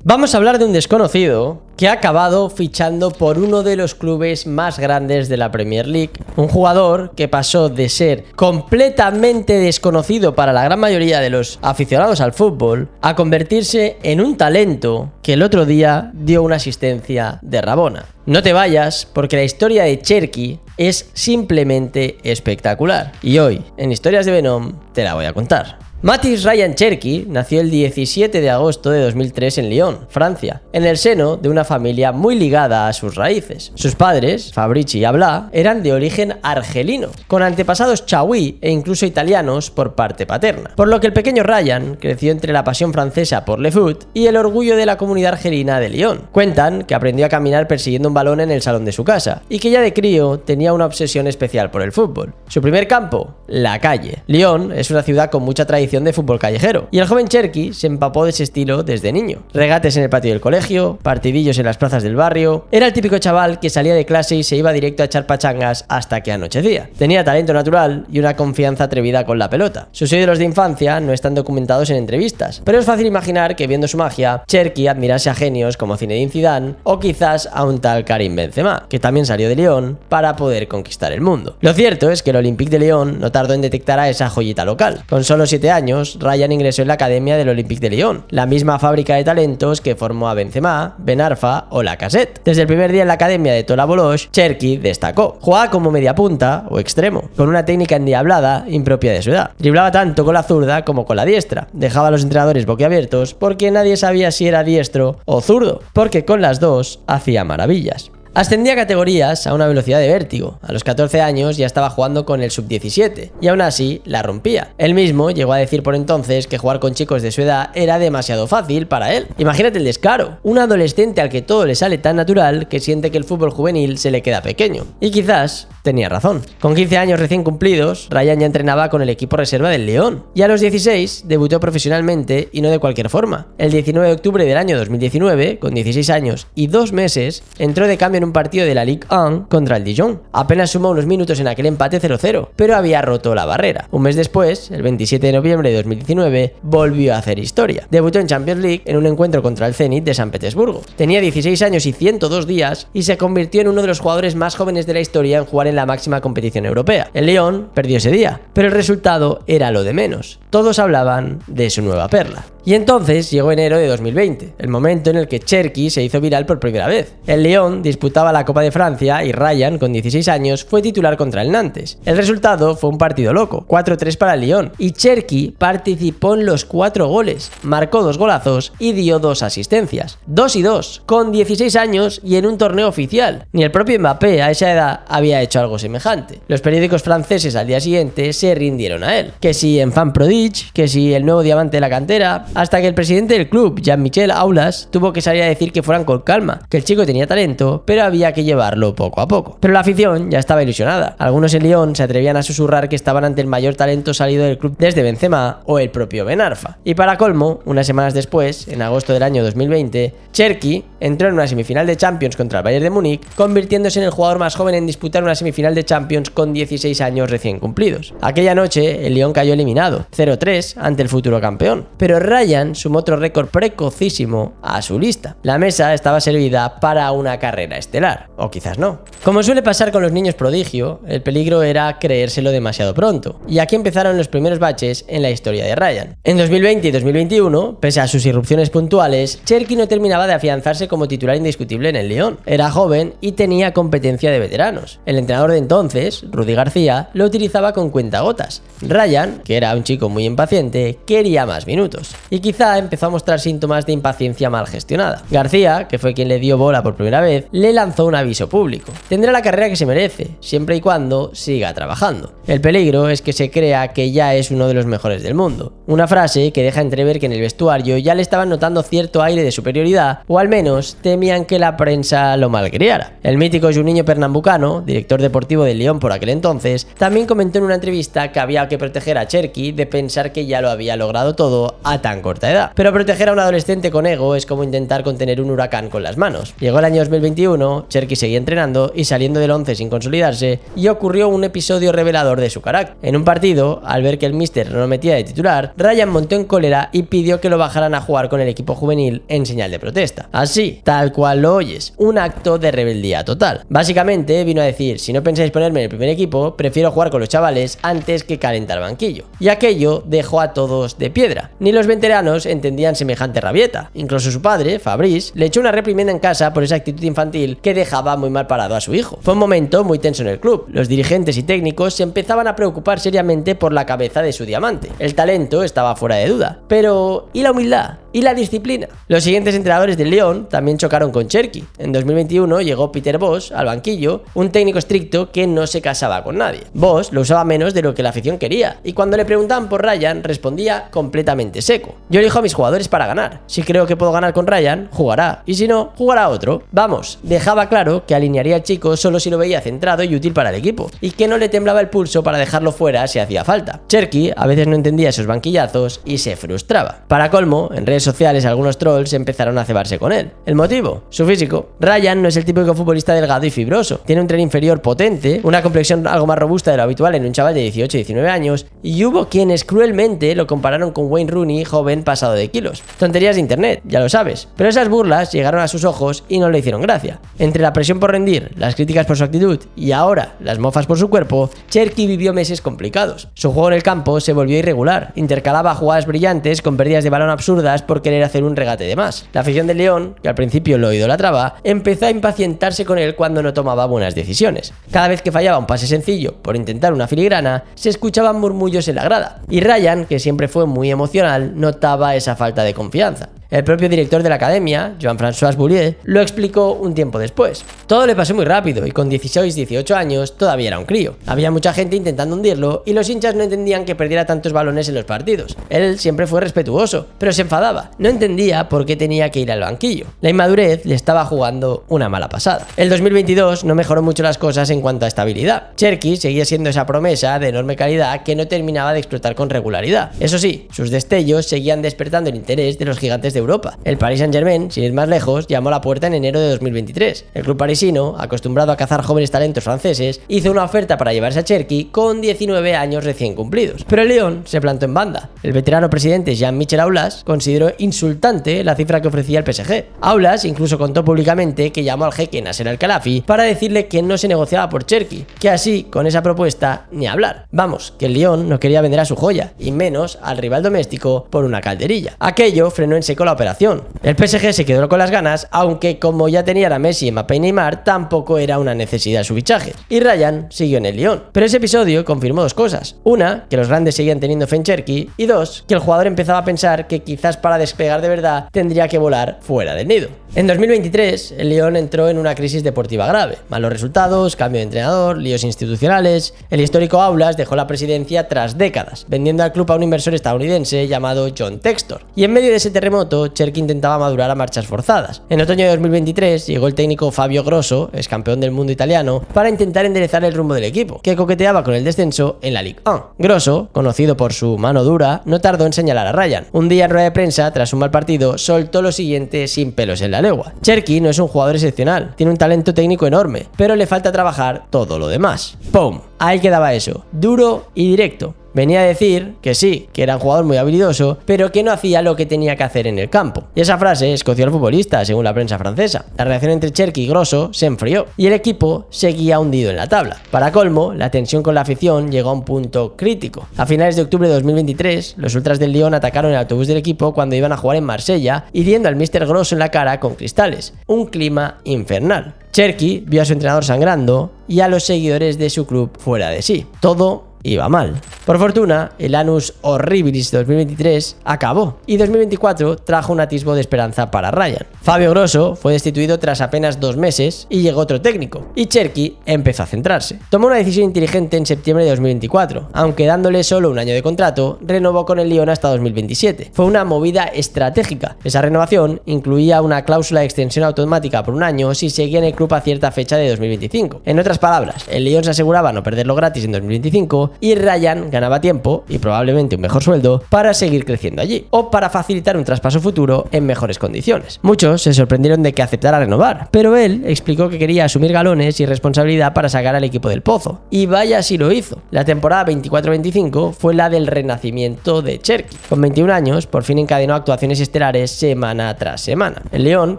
Vamos a hablar de un desconocido que ha acabado fichando por uno de los clubes más grandes de la Premier League. Un jugador que pasó de ser completamente desconocido para la gran mayoría de los aficionados al fútbol a convertirse en un talento que el otro día dio una asistencia de Rabona. No te vayas, porque la historia de Cherki es simplemente espectacular. Y hoy, en Historias de Venom, te la voy a contar. Mathis Ryan Cherki nació el 17 de agosto de 2003 en Lyon, Francia, en el seno de una familia muy ligada a sus raíces. Sus padres, Fabrici y Abla, eran de origen argelino, con antepasados chaui e incluso italianos por parte paterna, por lo que el pequeño Ryan creció entre la pasión francesa por le foot y el orgullo de la comunidad argelina de Lyon. Cuentan que aprendió a caminar persiguiendo un balón en el salón de su casa y que ya de crío tenía una obsesión especial por el fútbol. Su primer campo, la calle. Lyon es una ciudad con mucha tradición de fútbol callejero, y el joven Cherki se empapó de ese estilo desde niño. Regates en el patio del colegio, partidillos en las plazas del barrio. Era el típico chaval que salía de clase y se iba directo a echar pachangas hasta que anochecía. Tenía talento natural y una confianza atrevida con la pelota. Sus ídolos de infancia no están documentados en entrevistas, pero es fácil imaginar que viendo su magia, Cherki admirase a genios como Zinedine Zidane o quizás a un tal Karim Benzema, que también salió de Lyon para poder conquistar el mundo. Lo cierto es que el Olympique de Lyon no tardó en detectar a esa joyita local. Con solo 7 años, Ryan ingresó en la academia del Olympique de Lyon, la misma fábrica de talentos que formó a Benzema, Ben Arfa o Lacazette. Desde el primer día en la academia de Tola Boloch, Cherki destacó. Jugaba como media punta o extremo, con una técnica endiablada impropia de su edad. Driblaba tanto con la zurda como con la diestra. Dejaba a los entrenadores boquiabiertos porque nadie sabía si era diestro o zurdo, porque con las dos hacía maravillas. Ascendía categorías a una velocidad de vértigo. A los 14 años ya estaba jugando con el sub-17 y aún así la rompía. Él mismo llegó a decir por entonces que jugar con chicos de su edad era demasiado fácil para él. Imagínate el descaro. Un adolescente al que todo le sale tan natural que siente que el fútbol juvenil se le queda pequeño. Y quizás tenía razón. Con 15 años recién cumplidos, Ryan ya entrenaba con el equipo reserva del León. Y a los 16 debutó profesionalmente y no de cualquier forma. El 19 de octubre del año 2019, con 16 años y 2 meses, entró de cambio en un partido de la Ligue 1 contra el Dijon. Apenas sumó unos minutos en aquel empate 0-0, pero había roto la barrera. Un mes después, el 27 de noviembre de 2019, volvió a hacer historia. Debutó en Champions League en un encuentro contra el Zenit de San Petersburgo. Tenía 16 años y 102 días y se convirtió en uno de los jugadores más jóvenes de la historia en jugar en la máxima competición europea. El Lyon perdió ese día, pero el resultado era lo de menos. Todos hablaban de su nueva perla. Y entonces llegó enero de 2020, el momento en el que Cherki se hizo viral por primera vez. El Lyon disputaba la Copa de Francia y Ryan, con 16 años, fue titular contra el Nantes. El resultado fue un partido loco, 4-3 para el Lyon, y Cherki participó en los 4 goles, marcó 2 golazos y dio 2 asistencias. 2 y 2, con 16 años y en un torneo oficial. Ni el propio Mbappé a esa edad había hecho algo semejante. Los periódicos franceses al día siguiente se rindieron a él. Que si Enfant Prodige, que si el nuevo diamante de la cantera, hasta que el presidente del club, Jean-Michel Aulas, tuvo que salir a decir que fueran con calma, que el chico tenía talento, pero había que llevarlo poco a poco. Pero la afición ya estaba ilusionada. Algunos en Lyon se atrevían a susurrar que estaban ante el mayor talento salido del club desde Benzema o el propio Ben Arfa. Y para colmo, unas semanas después, en agosto del año 2020, Cherki entró en una semifinal de Champions contra el Bayern de Múnich, convirtiéndose en el jugador más joven en disputar una semifinal de Champions con 16 años recién cumplidos. Aquella noche, el Lyon cayó eliminado, 0-3 ante el futuro campeón. Pero Ryan sumó otro récord precocísimo a su lista. La mesa estaba servida para una carrera estelar, o quizás no. Como suele pasar con los niños prodigio, el peligro era creérselo demasiado pronto, y aquí empezaron los primeros baches en la historia de Ryan. En 2020 y 2021, pese a sus irrupciones puntuales, Cherki no terminaba de afianzarse como titular indiscutible en el Lyon. Era joven y tenía competencia de veteranos. El entrenador de entonces, Rudy García, lo utilizaba con cuentagotas. Ryan, que era un chico muy impaciente, quería más minutos, y quizá empezó a mostrar síntomas de impaciencia mal gestionada. García, que fue quien le dio bola por primera vez, le lanzó un aviso público. Tendrá la carrera que se merece, siempre y cuando siga trabajando. El peligro es que se crea que ya es uno de los mejores del mundo. Una frase que deja entrever que en el vestuario ya le estaban notando cierto aire de superioridad, o al menos algunos temían que la prensa lo malcriara. El mítico Juninho Pernambucano, director deportivo del Lyon por aquel entonces, también comentó en una entrevista que había que proteger a Cherki de pensar que ya lo había logrado todo a tan corta edad. Pero proteger a un adolescente con ego es como intentar contener un huracán con las manos. Llegó el año 2021, Cherki seguía entrenando y saliendo del 11 sin consolidarse, y ocurrió un episodio revelador de su carácter. En un partido, al ver que el míster no lo metía de titular, Ryan montó en cólera y pidió que lo bajaran a jugar con el equipo juvenil en señal de protesta. Así, tal cual lo oyes, un acto de rebeldía total. Básicamente vino a decir: si no pensáis ponerme en el primer equipo, prefiero jugar con los chavales antes que calentar banquillo. Y aquello dejó a todos de piedra. Ni los veteranos entendían semejante rabieta. Incluso su padre, Fabrice, le echó una reprimenda en casa por esa actitud infantil que dejaba muy mal parado a su hijo. Fue un momento muy tenso en el club. Los dirigentes y técnicos se empezaban a preocupar seriamente por la cabeza de su diamante. El talento estaba fuera de duda, pero ¿y la humildad? ¿Y la disciplina? Los siguientes entrenadores del Lyon también chocaron con Cherki. En 2021 llegó Peter Bosz al banquillo, un técnico estricto que no se casaba con nadie. Bosz lo usaba menos de lo que la afición quería, y cuando le preguntaban por Ryan respondía completamente seco: yo elijo a mis jugadores para ganar. Si creo que puedo ganar con Ryan, jugará, y si no, jugará otro. Vamos, dejaba claro que alinearía al chico solo si lo veía centrado y útil para el equipo, y que no le temblaba el pulso para dejarlo fuera si hacía falta. Cherki a veces no entendía esos banquillazos y se frustraba. Para colmo, en redes sociales algunos trolls empezaron a cebarse con él. ¿El motivo? Su físico. Ryan no es el típico futbolista delgado y fibroso. Tiene un tren inferior potente, una complexión algo más robusta de lo habitual en un chaval de 18-19 años, y hubo quienes cruelmente lo compararon con Wayne Rooney, joven pasado de kilos. Tonterías de internet, ya lo sabes. Pero esas burlas llegaron a sus ojos y no le hicieron gracia. Entre la presión por rendir, las críticas por su actitud y ahora las mofas por su cuerpo, Cherki vivió meses complicados. Su juego en el campo se volvió irregular, intercalaba jugadas brillantes con pérdidas de balón absurdas por querer hacer un regate de más. La afición del Lyon, que al principio lo idolatraba, empezó a impacientarse con él cuando no tomaba buenas decisiones. Cada vez que fallaba un pase sencillo por intentar una filigrana, se escuchaban murmullos en la grada, y Ryan, que siempre fue muy emocional, notaba esa falta de confianza. El propio director de la academia, Jean-François Boulier, lo explicó un tiempo después. Todo le pasó muy rápido y con 16-18 años todavía era un crío. Había mucha gente intentando hundirlo y los hinchas no entendían que perdiera tantos balones en los partidos. Él siempre fue respetuoso, pero se enfadaba. No entendía por qué tenía que ir al banquillo. La inmadurez le estaba jugando una mala pasada. El 2022 no mejoró mucho las cosas en cuanto a estabilidad. Cherki seguía siendo esa promesa de enorme calidad que no terminaba de explotar con regularidad. Eso sí, sus destellos seguían despertando el interés de los gigantes de Europa. El Paris Saint-Germain, sin ir más lejos, llamó a la puerta en enero de 2023. El club parisino, acostumbrado a cazar jóvenes talentos franceses, hizo una oferta para llevarse a Cherki con 19 años recién cumplidos. Pero el Lyon se plantó en banda. El veterano presidente Jean-Michel Aulas consideró insultante la cifra que ofrecía el PSG. Aulas incluso contó públicamente que llamó al jeque Nasser Al-Khelaifi para decirle que no se negociaba por Cherki, que así, con esa propuesta, ni hablar. Vamos, que el Lyon no quería vender a su joya, y menos al rival doméstico por una calderilla. Aquello frenó en seco la operación. El PSG se quedó con las ganas, aunque como ya tenían a Messi, Mbappé y Neymar, tampoco era una necesidad su fichaje. Y Ryan siguió en el Lyon. Pero ese episodio confirmó dos cosas. Una, que los grandes seguían teniendo fe en Cherki, y dos, que el jugador empezaba a pensar que quizás para despegar de verdad tendría que volar fuera del nido. En 2023, el Lyon entró en una crisis deportiva grave. Malos resultados, cambio de entrenador, líos institucionales. El histórico Aulas dejó la presidencia tras décadas, vendiendo al club a un inversor estadounidense llamado John Textor. Y en medio de ese terremoto, Cherki intentaba madurar a marchas forzadas. En otoño de 2023 llegó el técnico Fabio Grosso, ex campeón del mundo italiano, para intentar enderezar el rumbo del equipo, que coqueteaba con el descenso en la Ligue 1. Grosso, conocido por su mano dura, no tardó en señalar a Ryan. Un día en rueda de prensa, tras un mal partido, soltó lo siguiente sin pelos en la legua: Cherki no es un jugador excepcional, tiene un talento técnico enorme, pero le falta trabajar todo lo demás. ¡Pum! Ahí quedaba eso, duro y directo. Venía a decir que sí, que era un jugador muy habilidoso, pero que no hacía lo que tenía que hacer en el campo. Y esa frase escoció al futbolista, según la prensa francesa. La relación entre Cherki y Grosso se enfrió, y el equipo seguía hundido en la tabla. Para colmo, la tensión con la afición llegó a un punto crítico. A finales de octubre de 2023, los ultras del Lyon atacaron el autobús del equipo cuando iban a jugar en Marsella, hiriendo al míster Grosso en la cara con cristales. Un clima infernal. Cherki vio a su entrenador sangrando y a los seguidores de su club fuera de sí. Todo iba mal. Por fortuna, el Annus Horribilis 2023 acabó y 2024 trajo un atisbo de esperanza para Ryan. Fabio Grosso fue destituido tras apenas 2 meses y llegó otro técnico, y Cherki empezó a centrarse. Tomó una decisión inteligente en septiembre de 2024, aunque dándole solo un año de contrato, renovó con el Lyon hasta 2027. Fue una movida estratégica. Esa renovación incluía una cláusula de extensión automática por un año si seguía en el club a cierta fecha de 2025. En otras palabras, el Lyon se aseguraba no perderlo gratis en 2025 y Ryan ganaba tiempo y probablemente un mejor sueldo para seguir creciendo allí, o para facilitar un traspaso futuro en mejores condiciones. Muchos se sorprendieron de que aceptara renovar, pero él explicó que quería asumir galones y responsabilidad para sacar al equipo del pozo. Y vaya si lo hizo. La temporada 24-25 fue la del renacimiento de Cherki. Con 21 años, por fin encadenó actuaciones estelares semana tras semana. El Lyon,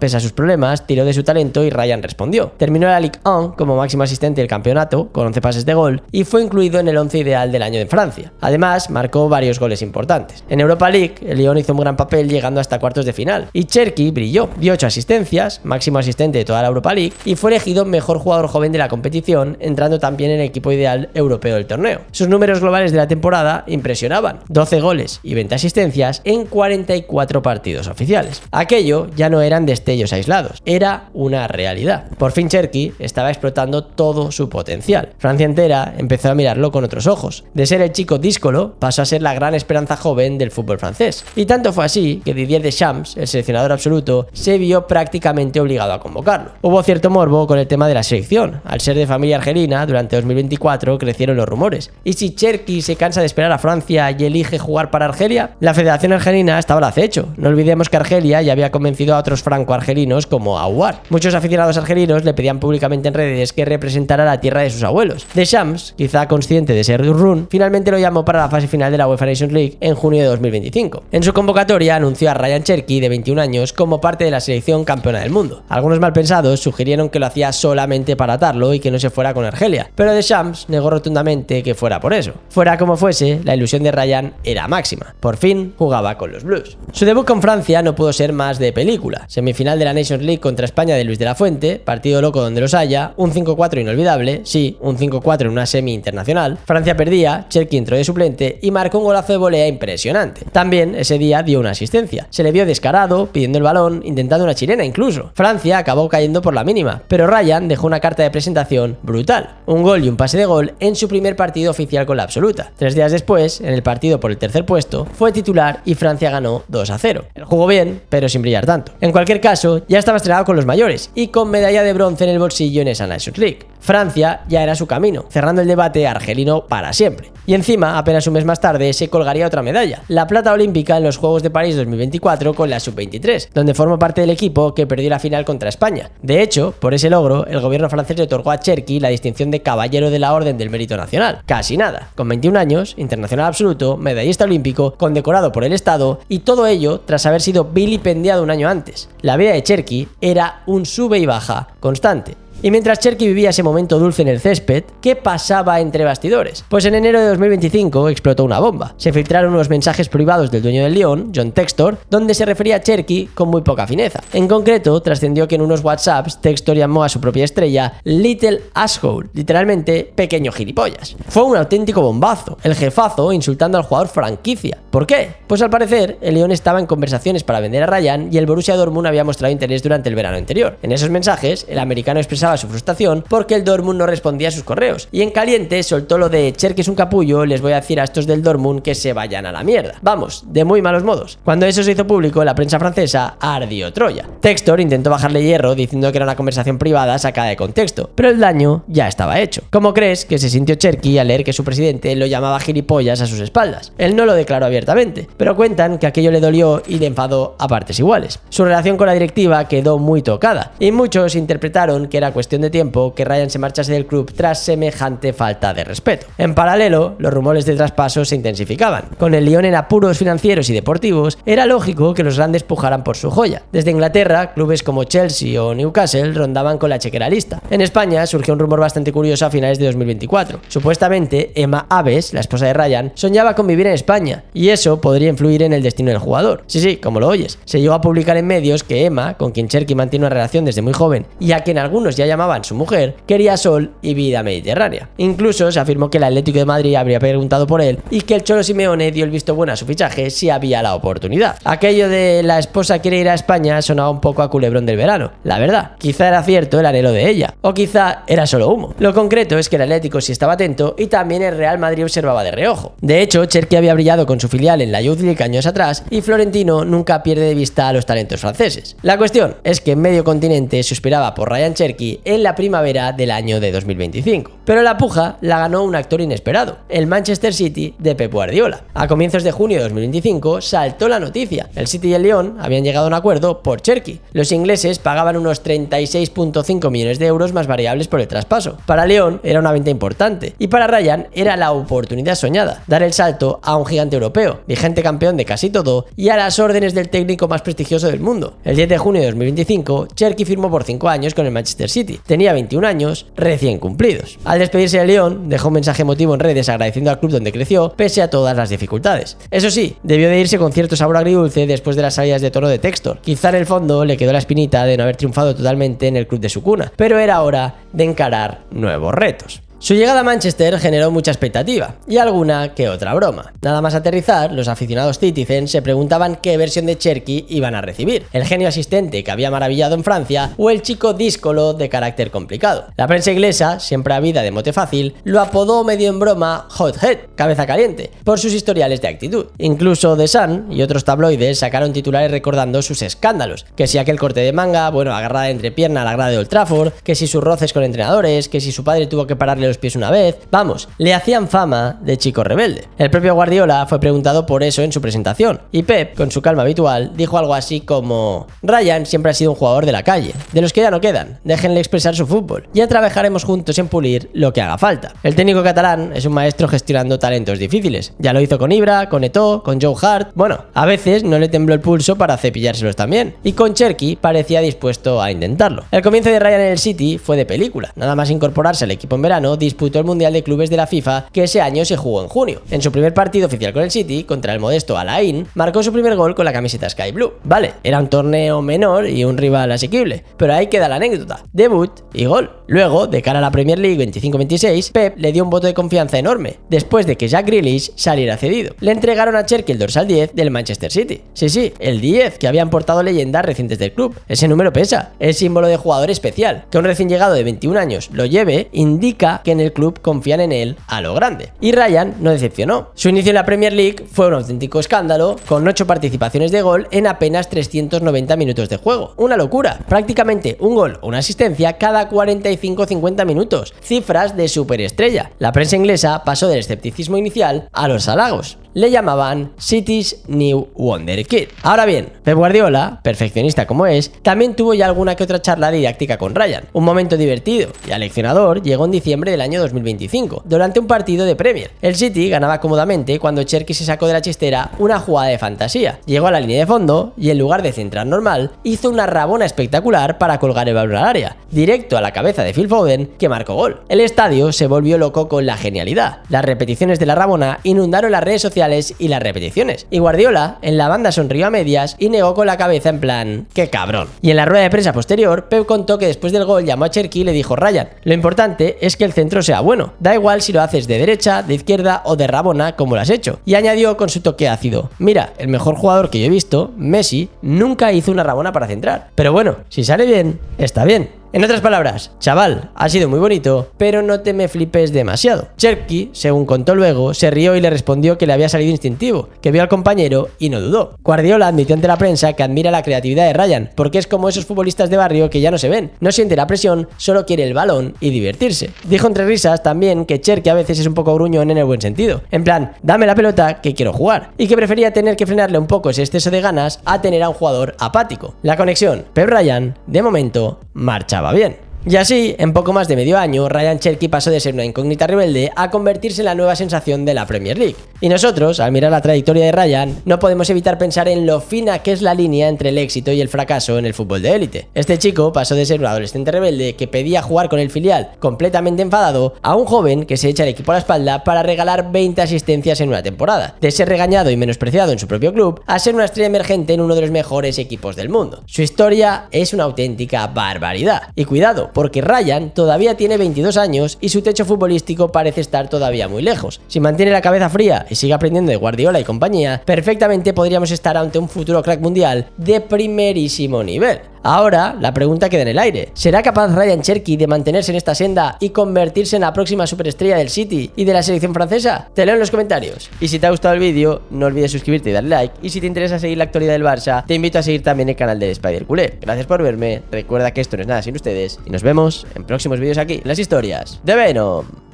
pese a sus problemas, tiró de su talento y Ryan respondió. Terminó la Ligue 1 como máximo asistente del campeonato, con 11 pases de gol, y fue incluido en el 11 ideal del año de Francia. Además, marcó varios goles importantes. En Europa League, el Lyon hizo un gran papel llegando hasta cuartos de final, y Cherki brilló. Dio 8 asistencias, máximo asistente de toda la Europa League, y fue elegido mejor jugador joven de la competición, entrando también en el equipo ideal europeo del torneo. Sus números globales de la temporada impresionaban: 12 goles y 20 asistencias en 44 partidos oficiales. Aquello ya no eran destellos aislados, era una realidad. Por fin Cherki estaba explotando todo su potencial. Francia entera empezó a mirarlo con otros ojos. De ser el chico díscolo, pasó a ser la gran esperanza joven del fútbol francés. Y tanto fue así que Didier Deschamps, el seleccionador absoluto, se vio prácticamente obligado a convocarlo. Hubo cierto morbo con el tema de la selección. Al ser de familia argelina, durante 2024 crecieron los rumores. ¿Y si Cherki se cansa de esperar a Francia y elige jugar para Argelia? La Federación Argelina estaba al acecho. No olvidemos que Argelia ya había convencido a otros franco-argelinos como Aouar. Muchos aficionados argelinos le pedían públicamente en redes que representara la tierra de sus abuelos. Deschamps, quizá consciente de ser Run, finalmente lo llamó para la fase final de la UEFA Nations League en junio de 2025. En su convocatoria anunció a Ryan Cherki, de 21 años, como parte de la selección campeona del mundo. Algunos malpensados sugirieron que lo hacía solamente para atarlo y que no se fuera con Argelia, pero Deschamps negó rotundamente que fuera por eso. Fuera como fuese, la ilusión de Ryan era máxima. Por fin jugaba con los Blues. Su debut con Francia no pudo ser más de película. Semifinal de la Nations League contra España de Luis de la Fuente, partido loco donde los haya, un 5-4 inolvidable, sí, un 5-4 en una semi internacional. Francia perdía, Cherki entró de suplente y marcó un golazo de volea impresionante. También ese día dio una asistencia. Se le vio descarado, pidiendo el balón, intentando una chilena incluso. Francia acabó cayendo por la mínima, pero Ryan dejó una carta de presentación brutal. Un gol y un pase de gol en su primer partido oficial con la absoluta. 3 días después, en el partido por el tercer puesto, fue titular y Francia ganó 2-0. Él jugó bien, pero sin brillar tanto. En cualquier caso, ya estaba estrenado con los mayores y con medalla de bronce en el bolsillo en esa Nations League. Francia ya era su camino, cerrando el debate argelino para siempre. Y encima, apenas un mes más tarde, se colgaría otra medalla, la plata olímpica en los Juegos de París 2024 con la Sub-23, donde formó parte del equipo que perdió la final contra España. De hecho, por ese logro, el gobierno francés le otorgó a Cherki la distinción de Caballero de la Orden del Mérito Nacional. Casi nada. Con 21 años, internacional absoluto, medallista olímpico, condecorado por el Estado, y todo ello tras haber sido vilipendiado un año antes. La vida de Cherki era un sube y baja constante. Y mientras Cherki vivía ese momento dulce en el césped, ¿qué pasaba entre bastidores? Pues en enero de 2025 explotó una bomba. Se filtraron unos mensajes privados del dueño del Lyon, John Textor, donde se refería a Cherki con muy poca fineza. En concreto, trascendió que en unos WhatsApps Textor llamó a su propia estrella Little Asshole, literalmente pequeño gilipollas. Fue un auténtico bombazo, el jefazo insultando al jugador franquicia. ¿Por qué? Pues al parecer, el Lyon estaba en conversaciones para vender a Ryan y el Borussia Dortmund había mostrado interés durante el verano anterior. En esos mensajes, el americano expresaba su frustración porque el Dortmund no respondía a sus correos, y en caliente soltó lo de Cherki es un capullo, les voy a decir a estos del Dortmund que se vayan a la mierda. Vamos, de muy malos modos. Cuando eso se hizo público, la prensa francesa ardió Troya. Textor intentó bajarle hierro diciendo que era una conversación privada sacada de contexto, pero el daño ya estaba hecho. ¿Cómo crees que se sintió Cherki al leer que su presidente lo llamaba gilipollas a sus espaldas? Él no lo declaró abiertamente, pero cuentan que aquello le dolió y le enfadó a partes iguales. Su relación con la directiva quedó muy tocada, y muchos interpretaron que era cuestión de tiempo que Ryan se marchase del club tras semejante falta de respeto. En paralelo, los rumores de traspasos se intensificaban. Con el Lyon en apuros financieros y deportivos, era lógico que los grandes pujaran por su joya. Desde Inglaterra, clubes como Chelsea o Newcastle rondaban con la chequera lista. En España surgió un rumor bastante curioso a finales de 2024. Supuestamente, Emma Aves, la esposa de Ryan, soñaba con vivir en España, y eso podría influir en el destino del jugador. Sí, como lo oyes. Se llegó a publicar en medios que Emma, con quien Cherki mantiene una relación desde muy joven y a quien algunos ya llamaban su mujer, quería sol y vida mediterránea. Incluso se afirmó que el Atlético de Madrid habría preguntado por él y que el Cholo Simeone dio el visto bueno a su fichaje si había la oportunidad. Aquello de la esposa quiere ir a España sonaba un poco a culebrón del verano. La verdad, quizá era cierto el anhelo de ella, o quizá era solo humo. Lo concreto es que el Atlético sí estaba atento y también el Real Madrid observaba de reojo. De hecho, Cherki había brillado con su filial en la Youth League años atrás y Florentino nunca pierde de vista a los talentos franceses. La cuestión es que en medio continente se suspiraba por Ryan Cherki en la primavera del año de 2025. Pero la puja la ganó un actor inesperado, el Manchester City de Pep Guardiola. A comienzos de junio de 2025 saltó la noticia. El City y el Lyon habían llegado a un acuerdo por Cherki. Los ingleses pagaban unos 36,5 millones de euros más variables por el traspaso. Para Lyon era una venta importante y para Ryan era la oportunidad soñada, dar el salto a un gigante europeo, vigente campeón de casi todo y a las órdenes del técnico más prestigioso del mundo. El 10 de junio de 2025, Cherki firmó por 5 años con el Manchester City. Tenía 21 años recién cumplidos. Al despedirse de Lyon, dejó un mensaje emotivo en redes agradeciendo al club donde creció, pese a todas las dificultades. Eso sí, debió de irse con cierto sabor agridulce después de las salidas de tono de Textor. Quizá en el fondo le quedó la espinita de no haber triunfado totalmente en el club de su cuna, pero era hora de encarar nuevos retos. Su llegada a Manchester generó mucha expectativa y alguna que otra broma. Nada más aterrizar, los aficionados Citizen se preguntaban qué versión de Cherki iban a recibir, el genio asistente que había maravillado en Francia o el chico díscolo de carácter complicado. La prensa inglesa, siempre avida de mote fácil, lo apodó medio en broma Hothead, cabeza caliente, por sus historiales de actitud. Incluso The Sun y otros tabloides sacaron titulares recordando sus escándalos, que si aquel corte de manga, agarrada de entrepierna a la grada de Old Trafford, que si sus roces con entrenadores, que si su padre tuvo que pararle los pies una vez. Vamos, le hacían fama de chico rebelde. El propio Guardiola fue preguntado por eso en su presentación y Pep, con su calma habitual, dijo algo así como: Ryan siempre ha sido un jugador de la calle, de los que ya no quedan, déjenle expresar su fútbol, ya trabajaremos juntos en pulir lo que haga falta. El técnico catalán es un maestro gestionando talentos difíciles, ya lo hizo con Ibra, con Eto'o, con Joe Hart, a veces no le tembló el pulso para cepillárselos también, y con Cherki parecía dispuesto a intentarlo. El comienzo de Ryan en el City fue de película, nada más incorporarse al equipo en verano disputó el Mundial de Clubes de la FIFA, que ese año se jugó en junio. En su primer partido oficial con el City, contra el modesto Al Ain, marcó su primer gol con la camiseta Sky Blue. Vale, era un torneo menor y un rival asequible, pero ahí queda la anécdota: debut y gol. Luego, de cara a la Premier League 25-26, Pep le dio un voto de confianza enorme, después de que Jack Grealish saliera cedido. Le entregaron a Cherki el dorsal 10 del Manchester City. Sí, el 10 que habían portado leyendas recientes del club. Ese número pesa, es símbolo de jugador especial. Que un recién llegado de 21 años lo lleve, indica que en el club confían en él a lo grande. Y Ryan no decepcionó. Su inicio en la Premier League fue un auténtico escándalo, con 8 participaciones de gol en apenas 390 minutos de juego. Una locura, prácticamente un gol o una asistencia cada 45-50 minutos, cifras de superestrella. La prensa inglesa pasó del escepticismo inicial a los halagos. Le llamaban City's New Wonder Kid. Ahora bien, Pep Guardiola, perfeccionista como es, también tuvo ya alguna que otra charla didáctica con Ryan. Un momento divertido y aleccionador llegó en diciembre del año 2025, durante un partido de Premier. El City ganaba cómodamente cuando Cherki se sacó de la chistera una jugada de fantasía. Llegó a la línea de fondo y en lugar de centrar normal, hizo una rabona espectacular para colgar el balón al área, directo a la cabeza de Phil Foden, que marcó gol. El estadio se volvió loco con la genialidad. Las repeticiones de la rabona inundaron las redes sociales y las repeticiones. Y Guardiola en la banda sonrió a medias y negó con la cabeza en plan: ¡qué cabrón! Y en la rueda de prensa posterior, Pep contó que después del gol llamó a Cherki y le dijo: Ryan, lo importante es que el centro sea bueno. Da igual si lo haces de derecha, de izquierda o de rabona como lo has hecho. Y añadió con su toque ácido: mira, el mejor jugador que yo he visto, Messi, nunca hizo una rabona para centrar. Pero bueno, si sale bien, está bien. En otras palabras, chaval, ha sido muy bonito, pero no te me flipes demasiado. Cherki, según contó luego, se rió y le respondió que le había salido instintivo, que vio al compañero y no dudó. Guardiola admitió ante la prensa que admira la creatividad de Ryan, porque es como esos futbolistas de barrio que ya no se ven, no siente la presión, solo quiere el balón y divertirse. Dijo entre risas también que Cherki a veces es un poco gruñón en el buen sentido, en plan, dame la pelota que quiero jugar, y que prefería tener que frenarle un poco ese exceso de ganas a tener a un jugador apático. La conexión Pep-Ryan, de momento, marcha va bien. Y así, en poco más de medio año, Ryan Cherki pasó de ser una incógnita rebelde a convertirse en la nueva sensación de la Premier League. Y nosotros, al mirar la trayectoria de Ryan, no podemos evitar pensar en lo fina que es la línea entre el éxito y el fracaso en el fútbol de élite. Este chico pasó de ser un adolescente rebelde que pedía jugar con el filial completamente enfadado a un joven que se echa el equipo a la espalda para regalar 20 asistencias en una temporada. De ser regañado y menospreciado en su propio club a ser una estrella emergente en uno de los mejores equipos del mundo. Su historia es una auténtica barbaridad. Y cuidado, malo, porque Ryan todavía tiene 22 años y su techo futbolístico parece estar todavía muy lejos. Si mantiene la cabeza fría y sigue aprendiendo de Guardiola y compañía, perfectamente podríamos estar ante un futuro crack mundial de primerísimo nivel. Ahora, la pregunta queda en el aire. ¿Será capaz Ryan Cherki de mantenerse en esta senda y convertirse en la próxima superestrella del City y de la selección francesa? Te leo en los comentarios. Y si te ha gustado el vídeo, no olvides suscribirte y darle like. Y si te interesa seguir la actualidad del Barça, te invito a seguir también el canal de Spider Culé. Gracias por verme, recuerda que esto no es nada sin ustedes y nos vemos en próximos vídeos aquí, en las historias de Venom.